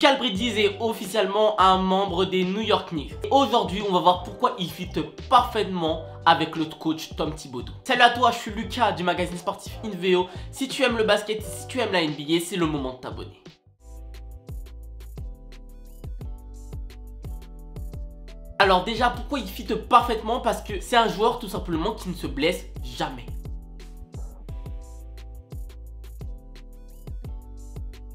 Michael Bridges est officiellement un membre des New York Knicks. Aujourd'hui, on va voir pourquoi il fit parfaitement avec le coach Tom Thibodeau. Salut à toi, je suis Lucas du magazine sportif InVeo. Si tu aimes le basket, si tu aimes la NBA, c'est le moment de t'abonner. Alors déjà, pourquoi il fit parfaitement? Parce que c'est un joueur tout simplement qui ne se blesse jamais.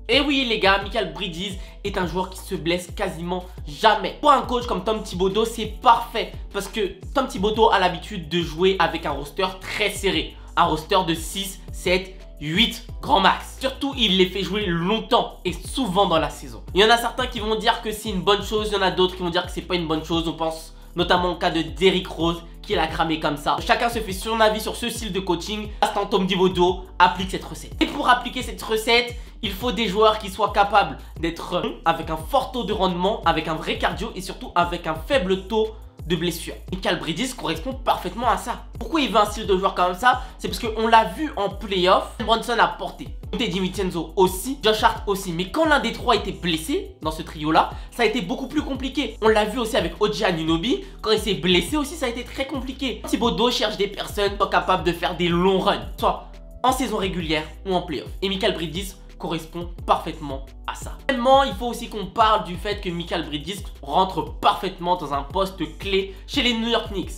Et oui les gars, Michael Bridges est un joueur qui se blesse quasiment jamais. Pour un coach comme Tom Thibodeau, c'est parfait. Parce que Tom Thibodeau a l'habitude de jouer avec un roster très serré. Un roster de 6, 7, 8 grand max. Surtout, il les fait jouer longtemps et souvent dans la saison. Il y en a certains qui vont dire que c'est une bonne chose. Il y en a d'autres qui vont dire que c'est pas une bonne chose. On pense notamment au cas de Derrick Rose qui l'a cramé comme ça. Chacun se fait son avis sur ce style de coaching. L'instant Tom Thibodeau applique cette recette. Et pour appliquer cette recette, il faut des joueurs qui soient capables d'être avec un fort taux de rendement, avec un vrai cardio et surtout avec un faible taux de blessure. Michael Bridges correspond parfaitement à ça. Pourquoi il veut un style de joueur comme ça? C'est parce qu'on l'a vu en playoff. Brunson a porté, Donte DiVincenzo aussi, Josh Hart aussi. Mais quand l'un des trois était blessé dans ce trio-là, ça a été beaucoup plus compliqué. On l'a vu aussi avec OG Anunoby. Quand il s'est blessé aussi, ça a été très compliqué. Thibodeau cherche des personnes qui sont capables de faire des longs runs, soit en saison régulière ou en playoff. Et Michael Bridges correspond parfaitement à ça. Finalement, il faut aussi qu'on parle du fait que Michael Bridges rentre parfaitement dans un poste clé chez les New York Knicks.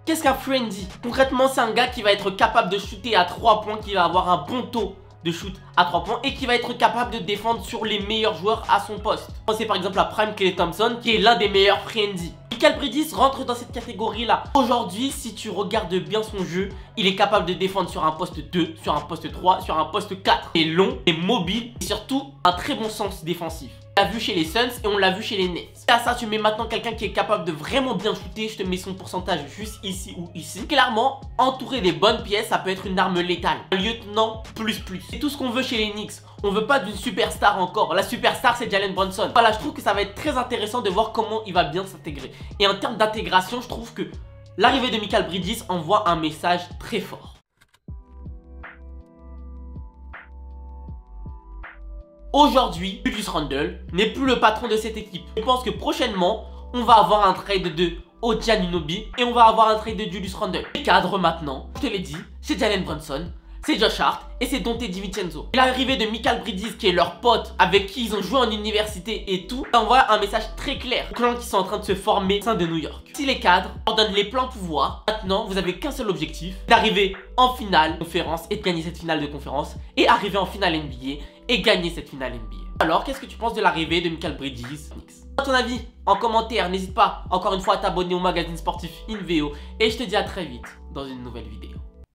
Qu'est-ce qu'un friendly? Concrètement, c'est un gars qui va être capable de shooter à 3 points, qui va avoir un bon taux de shoot à 3 points et qui va être capable de défendre sur les meilleurs joueurs à son poste. Pensez par exemple à Prime Klay Thompson qui est l'un des meilleurs friendly. Michael Bridges rentre dans cette catégorie-là. Aujourd'hui, si tu regardes bien son jeu, il est capable de défendre sur un poste 2, sur un poste 3, sur un poste 4. Il est long, il est mobile et surtout un très bon sens défensif. On l'a vu chez les Suns et on l'a vu chez les Nets. Et à ça, tu mets maintenant quelqu'un qui est capable de vraiment bien shooter. Je te mets son pourcentage juste ici ou ici. Clairement, entouré des bonnes pièces, ça peut être une arme létale. Un lieutenant plus. C'est tout ce qu'on veut chez les Knicks. On veut pas d'une superstar encore. La superstar, c'est Jalen Brunson. Voilà, je trouve que ça va être très intéressant de voir comment il va bien s'intégrer. Et en termes d'intégration, je trouve que l'arrivée de Michael Bridges envoie un message très fort. Aujourd'hui, Julius Randle n'est plus le patron de cette équipe. Je pense que prochainement, on va avoir un trade de OG Anunoby et on va avoir un trade de Julius Randle. Les cadres maintenant, je te l'ai dit, c'est Jalen Brunson, c'est Josh Hart et c'est Donte DiVincenzo. L'arrivée de Michael Bridges qui est leur pote, avec qui ils ont joué en université et tout, envoie un message très clair aux clans qui sont en train de se former au sein de New York. Si les cadres leur donnent les pleins pouvoirs, maintenant vous avez qu'un seul objectif, d'arriver en finale de conférence et de gagner cette finale de conférence et arriver en finale NBA et gagner cette finale NBA. Alors qu'est-ce que tu penses de l'arrivée de Michael Bridges? À ton avis en commentaire, n'hésite pas encore une fois à t'abonner au magazine sportif InVeo et je te dis à très vite dans une nouvelle vidéo.